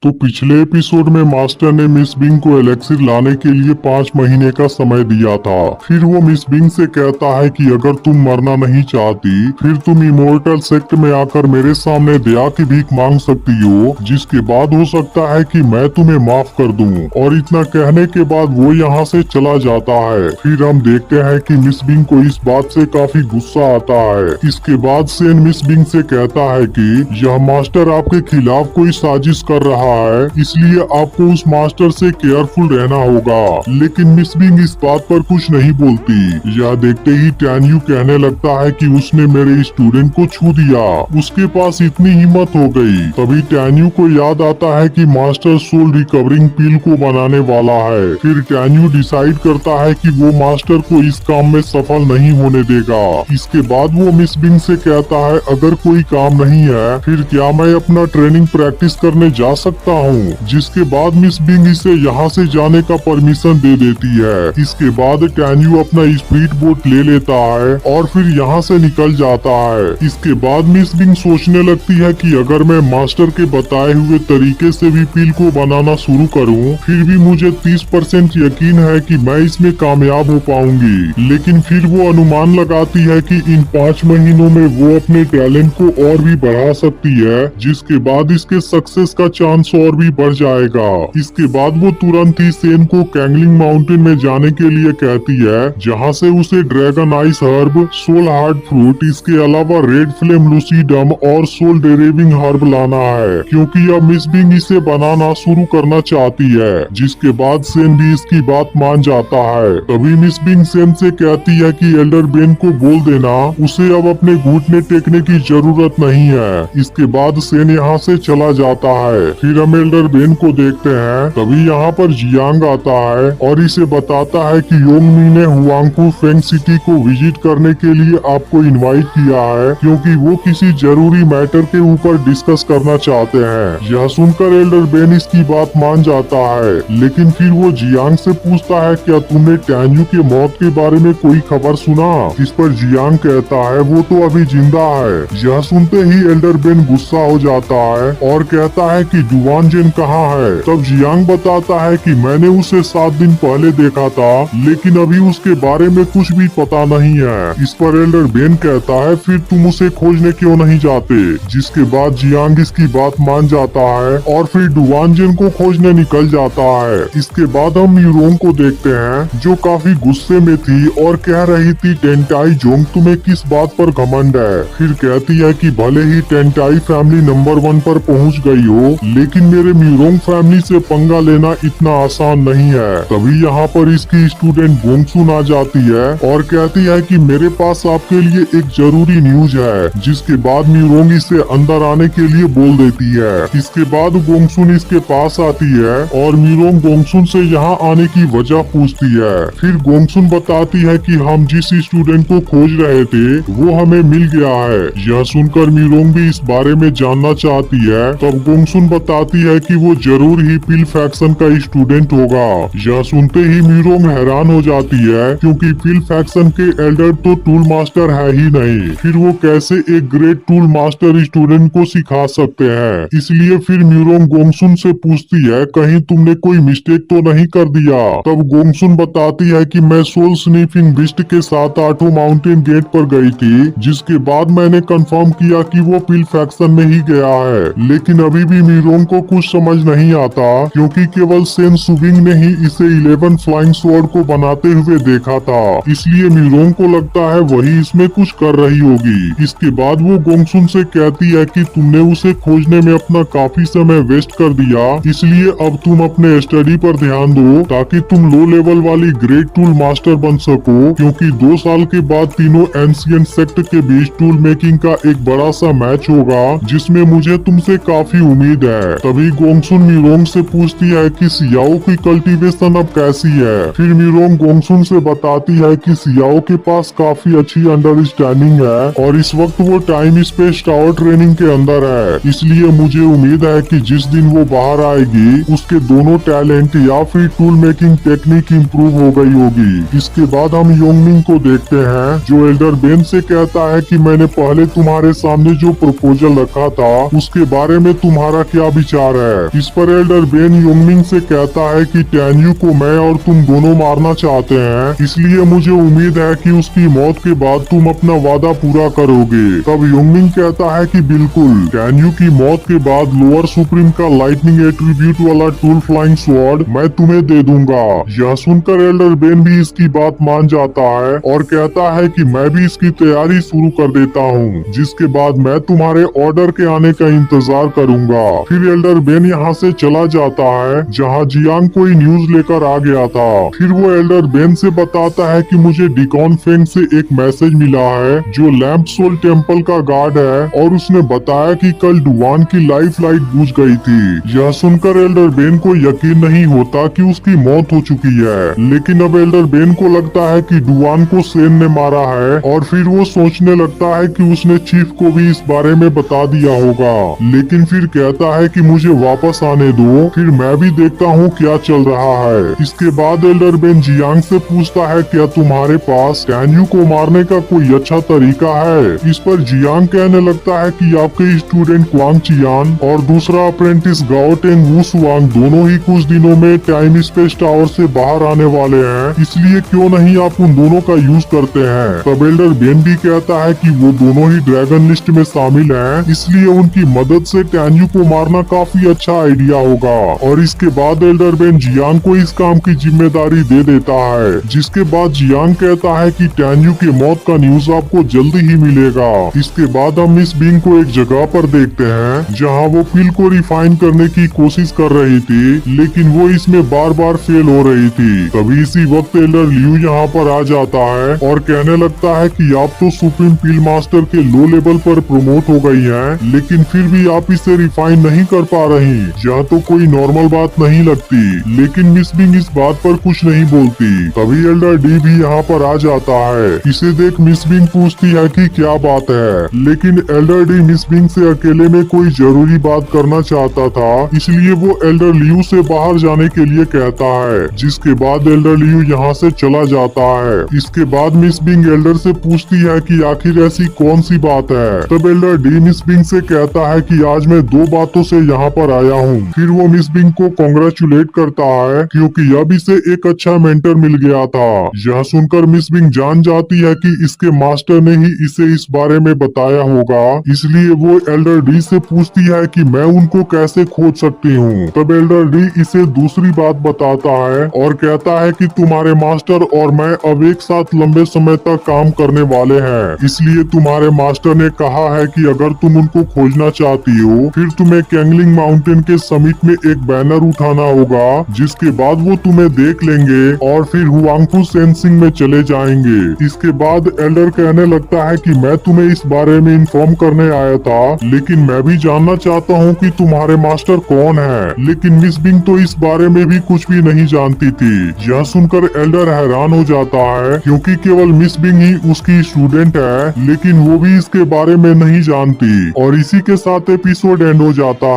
तो पिछले एपिसोड में मास्टर ने मिस बिंग को एलेक्सिर लाने के लिए 5 महीने का समय दिया था। फिर वो मिस बिंग से कहता है कि अगर तुम मरना नहीं चाहती फिर तुम इमोर्टल सेक्ट में आकर मेरे सामने दया की भीख मांग सकती हो, जिसके बाद हो सकता है कि मैं तुम्हें माफ कर दूं। और इतना कहने के बाद वो यहाँ से चला जाता है। फिर हम देखते हैं कि मिस बिंग को इस बात से काफी गुस्सा आता है। इसके बाद सेन मिस बिंग से कहता है कि यह मास्टर आपके खिलाफ कोई साजिश कर रहा है, इसलिए आपको उस मास्टर से केयरफुल रहना होगा। लेकिन मिस बिंग इस बात पर कुछ नहीं बोलती। यह देखते ही टैन्यू कहने लगता है कि उसने मेरे स्टूडेंट को छू दिया, उसके पास इतनी हिम्मत हो गई। तभी टैन्यू को याद आता है कि मास्टर सोल रिकवरिंग पिल को बनाने वाला है। फिर टैन्यू डिसाइड करता है कि वो मास्टर को इस काम में सफल नहीं होने देगा। इसके बाद वो मिस बिंग से कहता है अगर कोई काम नहीं है फिर क्या मैं अपना ट्रेनिंग प्रैक्टिस करने जा सकता हूँ। जिसके बाद मिस बिंग इसे यहाँ से जाने का परमिशन दे देती है। इसके बाद टैन्यू अपना स्पीड बोट ले लेता है और फिर यहाँ से निकल जाता है। इसके बाद मिस बिंग सोचने लगती है कि अगर मैं मास्टर के बताए हुए तरीके से भी पिल को बनाना शुरू करूँ फिर भी मुझे 30% यकीन है कि मैं इसमें कामयाब हो पाऊंगी। लेकिन फिर वो अनुमान लगाती है कि इन 5 महीनों में वो अपने टैलेंट को और भी बढ़ा सकती है, जिसके बाद इसके सक्सेस का चांस और भी बढ़ जाएगा। इसके बाद वो तुरंत ही सेन को कैंगलिंग माउंटेन में जाने के लिए कहती है, जहाँ से उसे dragon ice herb, soul hard fruit, इसके अलावा रेड फ्लेम लूसीडम और सोल डेरेविंग हर्ब लाना है, क्योंकि अब मिस बिंग इसे बनाना शुरू करना चाहती है। जिसके बाद सेन भी इसकी बात मान जाता है। तभी मिस बिंग सेन से कहती है कि एल्डर बेन को बोल देना उसे अब अपने घुटने टेकने की जरूरत नहीं है। इसके बाद सेन यहाँ से चला जाता है। फिर हम एल्डर बेन को देखते हैं। तभी यहाँ पर जियांग आता है और इसे बताता है कि योंगमी ने हुआंगफू फेंग सिटी को विजिट करने के लिए आपको इनवाइट किया है, क्योंकि वो किसी जरूरी मैटर के ऊपर डिस्कस करना चाहते हैं। यह सुनकर एल्डर बेन इसकी बात मान जाता है। लेकिन फिर वो जियांग से पूछता है क्या तुमने टैन्यू के मौत के बारे में कोई खबर सुना। इस पर जियांग कहता है वो तो अभी जिंदा है। यह सुनते ही एल्डर बेन गुस्सा हो जाता है और कहता है कि डुवान जेन कहाँ है। तब जियांग बताता है कि मैंने उसे 7 दिन पहले देखा था, लेकिन अभी उसके बारे में कुछ भी पता नहीं है। इस पर एल्डर बेन कहता है फिर तुम उसे खोजने क्यों नहीं जाते। जिसके बाद जियांग इसकी बात मान जाता है और फिर डुवान जेन को खोजने निकल जाता है। इसके बाद हम यूरोंग को देखते हैं, जो काफी गुस्से में थी और कह रही थी टेंटाई जोंग तुम्हें किस बात पर घमंड है। फिर कहती है कि भले ही टेंटाई फैमिली नंबर 1 पर पहुंच गई हो, लेकिन मेरे म्यूरोंग फैमिली से पंगा लेना इतना आसान नहीं है। तभी यहाँ पर इसकी स्टूडेंट गोंगसुन आ जाती है और कहती है कि मेरे पास आपके लिए एक जरूरी न्यूज है। जिसके बाद म्यूरोंग इसे अंदर आने के लिए बोल देती है। इसके बाद गोंगसुन इसके पास आती है और म्यूरोंग गोंगसुन से यहाँ आने की वजह पूछती है। फिर गोंगसुन बताती है कि हम जिस स्टूडेंट को खोज रहे थे वो हमें मिल गया है। यह सुनकर म्यूरोंग भी इस बारे में जानना चाहती है। तब गोंगसुन बताती है कि वो जरूर ही पिल फैक्शन का स्टूडेंट होगा। यह सुनते ही म्यूरोंग हैरान हो जाती है, क्योंकि पिल फैक्शन के एल्डर तो टूल मास्टर है ही नहीं। फिर वो कैसे एक ग्रेट टूल मास्टर स्टूडेंट को सिखा सकते हैं। इसलिए फिर म्यूरोंग गोंगसुन से पूछती है कहीं तुमने कोई मिस्टेक तो नहीं कर दिया। तब गोंगसुन बताती है कि मैं सोल स्नीफिंग बिस्ट के साथ आठो माउंटेन गेट पर गई थी, जिसके बाद मैंने कंफर्म किया कि वो पिल फैक्शन में ही गया है। लेकिन अभी भी म्यूरोंग को कुछ समझ नहीं आता, क्योंकि केवल सेन सुबिंग ने ही इसे 11 फ्लाइंग स्वॉर्ड को बनाते हुए देखा था। इसलिए म्यूरोंग को लगता है वही इसमें कुछ कर रही होगी। इसके बाद वो गोंगसुन से कहती है कि तुमने उसे खोजने में अपना काफी समय वेस्ट कर दिया, इसलिए अब तुम अपने स्टडी पर ध्यान दो ताकि तुम लो लेवल वाली ग्रेट टूल मास्टर बन सको, क्योंकि 2 साल के बाद तीनों एंशिएंट सेक्ट के बीच टूल मेकिंग का एक बड़ा सा मैच होगा, जिसमें मुझे तुमसे काफी उम्मीद है। तभी गोंगसुन म्यूरोंग से पूछती है कि सियाओ की कल्टीवेशन अब कैसी है। फिर म्यूरोंग गोंगसुन से बताती है कि सियाओ के पास काफी अच्छी अंडरस्टैंडिंग है और इस वक्त वो टाइम स्पेस टावर ट्रेनिंग के अंदर है। इसलिए मुझे उम्मीद है कि जिस दिन वो बाहर आएगी उसके दोनों टैलेंट या फिर टूल मेकिंग टेक्निक इम्प्रूव हो गई होगी। इसके बाद हम योंगमिंग को देखते हैं, जो एल्डर बेन से कहता है कि मैंने पहले तुम्हारे सामने जो प्रपोजल रखा था उसके बारे में तुम्हारा क्या विचार है। इस पर एल्डर बेन योंगमिंग से कहता है कि टैन्यू को मैं और तुम दोनों मारना चाहते हैं, इसलिए मुझे उम्मीद है कि उसकी मौत के बाद तुम अपना वादा पूरा करोगे। तब योंगमिंग कहता है कि बिल्कुल, टैन्यू की मौत के बाद लोअर सुप्रीम का लाइटनिंग एट्रीब्यूट वाला टूल फ्लाइंग स्वॉर्ड मैं तुम्हें दे दूंगा। यह सुनकर एल्डर बेन भी इसकी बात मान जाता है और कहता है कि मैं भी इसकी तैयारी शुरू कर देता हूँ, जिसके बाद मैं तुम्हारे ऑर्डर के आने का इंतजार करूंगा। फिर एल्डर बेन यहाँ से चला जाता है जहाँ जियांग कोई न्यूज लेकर आ गया था। फिर वो एल्डर बेन से बताता है कि मुझे डिकॉन फेंग से एक मैसेज मिला है जो लैंप सोल टेम्पल का गार्ड है, और उसने बताया कि कल डुवान की लाइफ लाइट बुझ गई थी। यह सुनकर एल्डर बेन को यकीन नहीं होता कि उसकी मौत हो चुकी है, लेकिन अब एल्डर बेन को लगता है कि डुवान को सेन ने मारा है, और फिर वो सोचने लगता है कि उसने चीफ को भी इस बारे में बता दिया होगा। लेकिन फिर कहता है कि मुझे वापस आने दो, फिर मैं भी देखता हूँ क्या चल रहा है। इसके बाद एल्डर बेन जियांग से पूछता है क्या तुम्हारे पास टैन्यू को मारने का कोई अच्छा तरीका है। इस पर जियांग कहने लगता है कि आपके स्टूडेंट क्वांग चियान और दूसरा अप्रेंटिस गाओ टेंग वू सुआंग दोनों ही कुछ दिनों में टाइम स्पेस टावर से बाहर आने वाले हैं, इसलिए क्यों नहीं आप उन दोनों का यूज करते हैं। तब एल्डर बेन भी कहता है कि वो दोनों ही ड्रैगन लिस्ट में शामिल हैं, इसलिए उनकी मदद से टैन्यू को मारना काफी अच्छा आइडिया होगा। और इसके बाद एल्डर बेन जियांग को इस काम की जिम्मेदारी दे देता है, जिसके बाद जियांग कहता है कि टैन्यू की मौत का न्यूज आपको जल्दी ही मिलेगा। इसके बाद हम मिस बिंग को एक जगह पर देखते हैं जहां वो पिल को रिफाइन करने की कोशिश कर रही थी, लेकिन वो इसमें बार बार फेल हो रही थी। तभी इसी वक्त एल्डर लियू यहाँ पर आ जाता है और कहने लगता है कि आप तो सुप्रीम पिल मास्टर के लो लेवल पर प्रमोट हो गई हैं, लेकिन फिर भी आप इसे रिफाइन नहीं कर पा रही। यह तो कोई नॉर्मल बात नहीं लगती। लेकिन मिस बिंग इस बात पर कुछ नहीं बोलती। तभी एल्डर डी भी यहाँ पर आ जाता है। इसे देख मिस बिंग पूछती है कि क्या बात है, लेकिन एल्डर डी मिस बिंग से अकेले में कोई जरूरी बात करना चाहता था, इसलिए वो एल्डर लियू से बाहर जाने के लिए कहता है, जिसके बाद एल्डर लियू यहाँ से चला जाता है। इसके बाद मिस बिंग एल्डर से पूछती है कि आखिर ऐसी कौन सी बात है। तब एल्डर डी मिस बिंग से कहता है कि आज मैं 2 बातों से यहाँ पर आया हूँ। फिर वो मिस बिंग को कांग्रेचुलेट करता है क्योंकि अब इसे एक अच्छा मेंटर मिल गया था। यह सुनकर मिस बिंग जान जाती है कि इसके मास्टर ने ही इसे इस बारे में बताया होगा, इसलिए वो एल्डर डी से पूछती है कि मैं उनको कैसे खोज सकती हूँ। तब एल्डर डी इसे दूसरी बात बताता है और कहता है कि तुम्हारे मास्टर और मैं अब एक साथ लंबे समय तक काम करने वाले हैं, इसलिए तुम्हारे मास्टर ने कहा है कि अगर तुम उनको खोजना चाहती हो, फिर तुम्हें कैंगलिंग माउंटेन के समिट में एक बैनर उठाना होगा, जिसके बाद वो तुम्हें देख लेंगे और फिर हुआंगफू सेंसिंग में चले जाएंगे। इसके बाद एल्डर कहने लगता है कि मैं तुम्हें इस बारे में इन्फॉर्म करने आया था, लेकिन मैं भी जानना चाहता हूँ कि तुम्हारे मास्टर कौन है। लेकिन मिस बिंग तो इस बारे में भी कुछ भी नहीं जानती थी। यह सुनकर एल्डर हैरान हो जाता है क्योंकि केवल मिस बिंग ही उसकी स्टूडेंट है, लेकिन वो भी इसके बारे में नहीं जानती। और इसी के साथ एपिसोड एंड हो जाता है।